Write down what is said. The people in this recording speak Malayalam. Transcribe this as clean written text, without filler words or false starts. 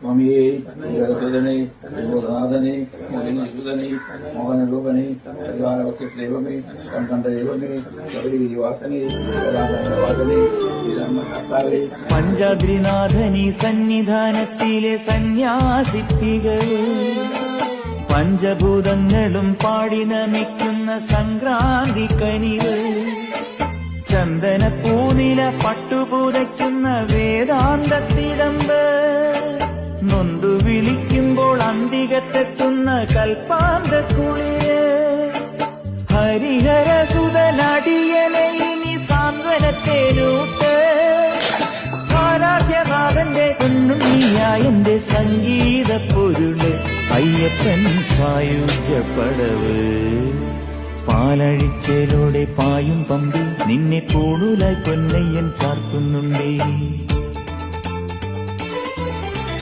സ്വാമിയെ സുധനെ നാഥനെ മോഹിനിസുധനെ മോഹനരൂപനെ ദൈവമേ കണ്ട ദൈവമേ ശബരിവാസനെ വാസനെ കർത്താവേ. പഞ്ചാദ്രിനാഥനി സന്നിധാനത്തിലെ സന്യാസിത്തികൾ പഞ്ചഭൂതങ്ങളും പാടി നമിക്കുന്ന സംക്രാന്തി കനിവ് ചന്ദന പൂനില പട്ടുപൂതയ്ക്കുന്ന വേദാന്തത്തിടമ്പ് നൊന്തു വിളിക്കുമ്പോൾ അന്തികത്തെത്തുന്ന കൽപ്പാന്ത കുളിര് ഹരിഹരസുതനടിയനെ ഇനി സാന്ത്വനത്തേനൂട്ട് കാലാസ്യനാഥന്റെ പൊന്നുണ്ണിയായന്റെ സംഗീത പൊരുള് അയ്യപ്പൻ സായുജ്യപ്പടവ് പാലഴിച്ചേലോടെ പായും പമ്പി നിന്നെ പൂണുലായി പൊന്നയ്യൻ ചാർത്തുന്നുണ്ടേ.